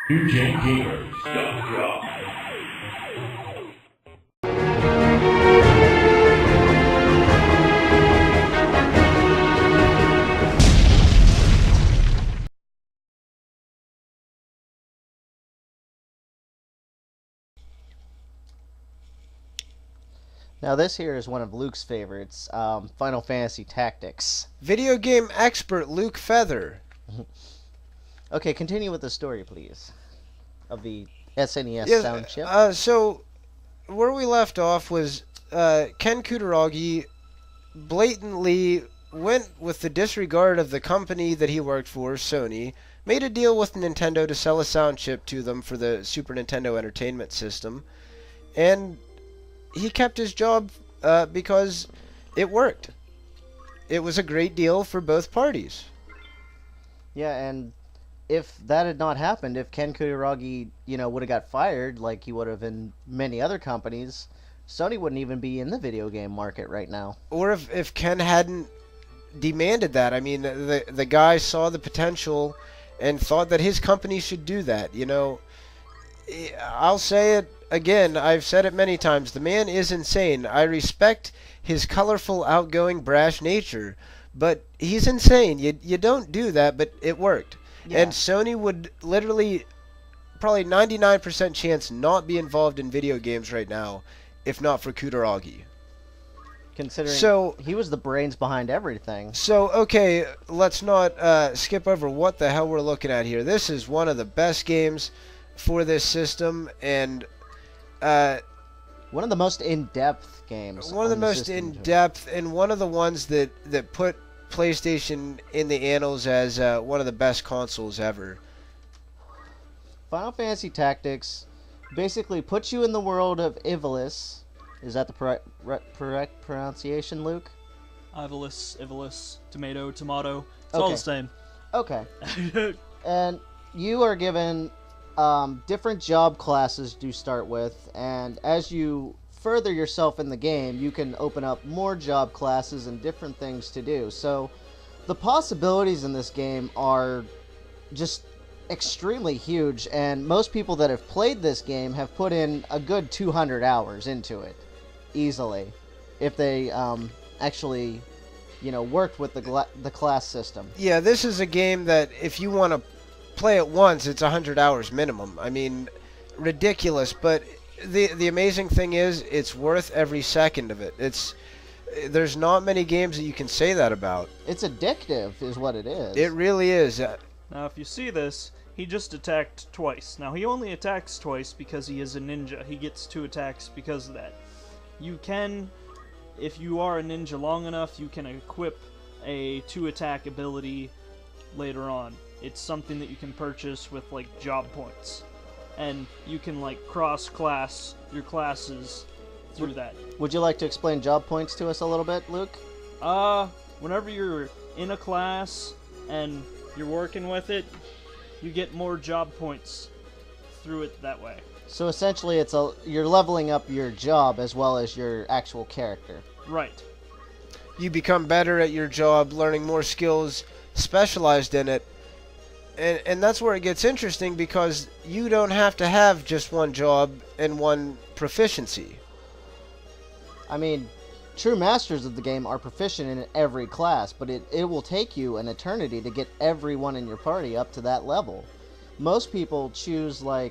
NewGenGamers.com. Now this here is one of Luke's favorites, Final Fantasy Tactics. Video game expert Luke Feather. Okay, continue with the story, please, of the SNES Yes, sound chip. So, where we left off was Ken Kutaragi blatantly went with the disregard of the company that he worked for, Sony, made a deal with Nintendo to sell a sound chip to them for the Super Nintendo Entertainment System, and he kept his job because it worked. It was a great deal for both parties. Yeah, and if that had not happened, if Ken Kutaragi, would have got fired like he would have in many other companies, Sony wouldn't even be in the video game market right now. Or if Ken hadn't demanded that. I mean, the guy saw the potential and thought that his company should do that. I'll say it again, I've said it many times, the man is insane. I respect his colorful, outgoing, brash nature, but he's insane. You don't do that, but it worked. Yeah. And Sony would literally, probably 99% chance not be involved in video games right now, if not for Kutaragi. Considering he was the brains behind everything. So, okay, let's not skip over what the hell we're looking at here. This is one of the best games for this system, and one of the most in-depth games. One of the most in-depth, and one of the ones that put PlayStation in the annals as one of the best consoles ever. Final Fantasy Tactics basically puts you in the world of Ivalice. Is that the correct pronunciation, Luke? Ivalice, tomato, it's Okay. all the same. Okay. And you are given different job classes to start with, and as you further yourself in the game, you can open up more job classes and different things to do. So the possibilities in this game are just extremely huge, and most people that have played this game have put in a good 200 hours into it easily, if they actually worked with the class system. Yeah, this is a game that if you want to play it once, it's 100 hours minimum. I mean, ridiculous, but the amazing thing is it's worth every second of it. There's not many games that you can say that about. It's addictive is what it is. It really is. Now, if you see this, he just attacked twice. Now, he only attacks twice because he is a ninja. He gets 2 attacks because of that. You can, if you are a ninja long enough, you can equip a 2-attack ability later on. It's something that you can purchase with, job points. And you can, cross-class your classes through that. Would you like to explain job points to us a little bit, Luke? Whenever you're in a class and you're working with it, you get more job points through it that way. So essentially, you're leveling up your job as well as your actual character. Right. You become better at your job, learning more skills, specialized in it. And that's where it gets interesting, because you don't have to have just one job and one proficiency. I mean, true masters of the game are proficient in every class, but it will take you an eternity to get everyone in your party up to that level. Most people choose a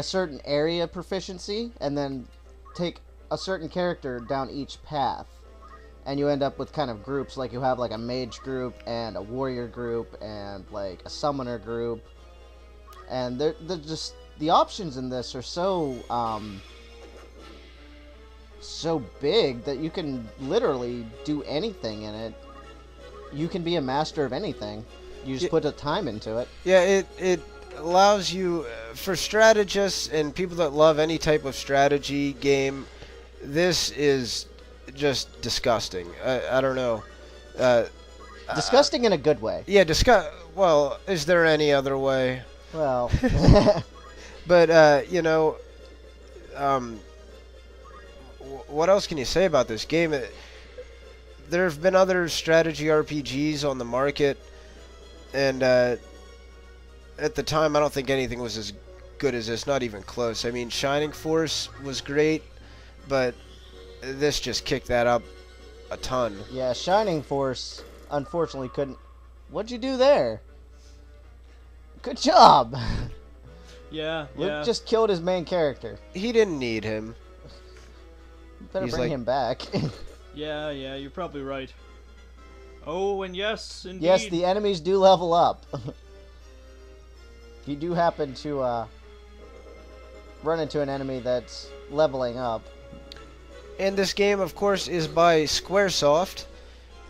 certain area proficiency and then take a certain character down each path. And you end up with kind of groups, like you have a mage group and a warrior group and a summoner group. And they're just, the options in this are so big that you can literally do anything in it. You can be a master of anything. You just put the time into it. Yeah, it allows you, for strategists and people that love any type of strategy game, this is just disgusting. I don't know. Disgusting in a good way. Yeah, well, is there any other way? Well. But, what else can you say about this game? There have been other strategy RPGs on the market, and at the time, I don't think anything was as good as this, not even close. I mean, Shining Force was great, but this just kicked that up a ton. Yeah, Shining Force unfortunately couldn't. What'd you do there? Good job. Yeah, Luke just killed his main character. He didn't need him. Better bring him back. Yeah, you're probably right. Oh, and yes, indeed. Yes, the enemies do level up. If you do happen to run into an enemy that's leveling up. And this game, of course, is by Squaresoft,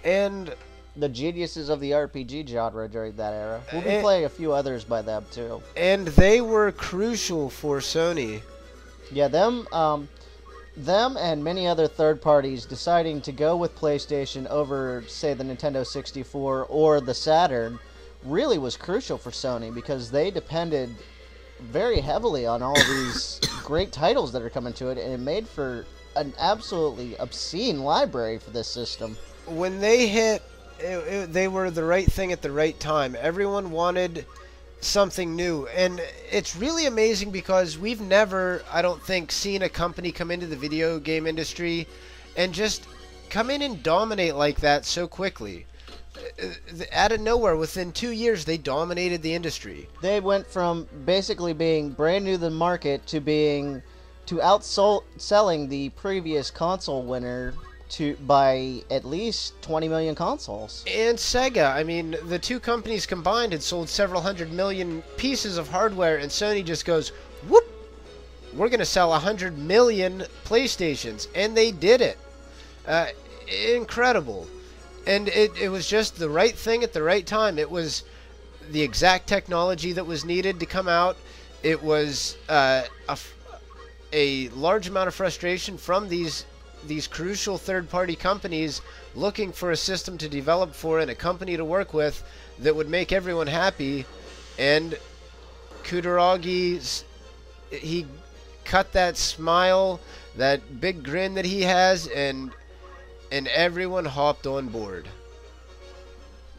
and the geniuses of the RPG genre during that era. We'll be playing a few others by them too. And they were crucial for Sony. Yeah, them and many other third parties deciding to go with PlayStation over, say, the Nintendo 64 or the Saturn really was crucial for Sony because they depended very heavily on all these great titles that are coming to it, and it made for an absolutely obscene library for this system. When they hit, they were the right thing at the right time. Everyone wanted something new, and it's really amazing because we've never, I don't think, seen a company come into the video game industry and just come in and dominate like that so quickly. Out of nowhere, within 2 years, they dominated the industry. They went from basically being brand new to the market to outselling the previous console winner by at least 20 million consoles. And Sega, I mean, the two companies combined had sold several hundred million pieces of hardware, and Sony just goes, whoop, we're going to sell 100 million PlayStations, and they did it. Incredible. And it was just the right thing at the right time. It was the exact technology that was needed to come out. It was a large amount of frustration from these crucial third-party companies looking for a system to develop for and a company to work with that would make everyone happy. And Kutaragi, he cut that smile, that big grin that he has, and everyone hopped on board.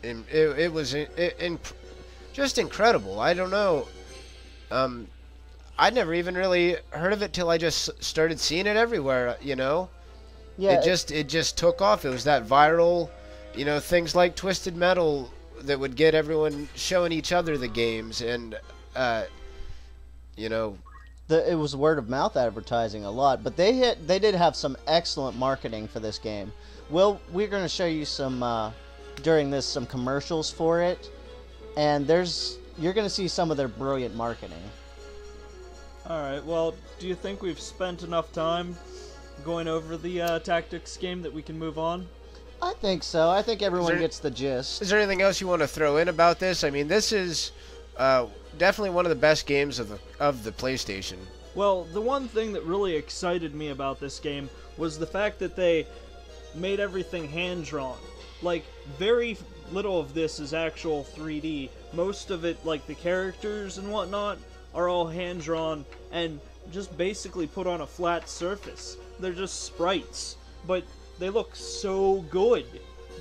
And it was just incredible. I don't know. I'd never even really heard of it till I just started seeing it everywhere, you know? Yeah, it just took off. It was that viral, you know, things like Twisted Metal that would get everyone showing each other the games, and you know, it was word of mouth advertising a lot. But they did have some excellent marketing for this game. Well, we're going to show you some during this some commercials for it, and you're going to see some of their brilliant marketing. All right. Well, do you think we've spent enough time going over the tactics game that we can move on? I think so. I think everyone gets the gist. Is there anything else you want to throw in about this? I mean, this is definitely one of the best games of the PlayStation. Well, the one thing that really excited me about this game was the fact that they made everything hand-drawn. Like, very little of this is actual 3D. Most of it, like the characters and whatnot, are all hand-drawn and just basically put on a flat surface. They're just sprites, but they look so good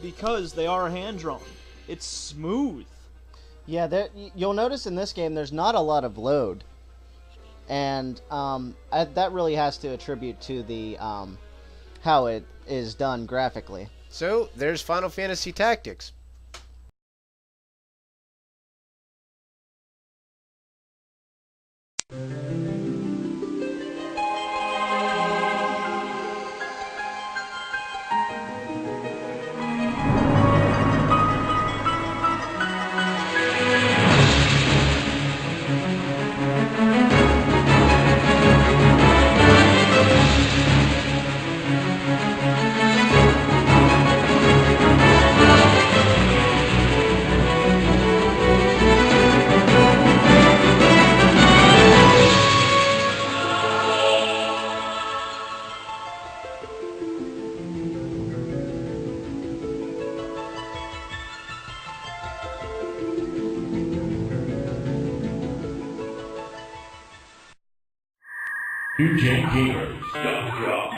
because they are hand-drawn. It's smooth. Yeah, you'll notice in this game there's not a lot of load, and that really has to attribute to the how it is done graphically. So there's Final Fantasy Tactics. NewGenGamers.com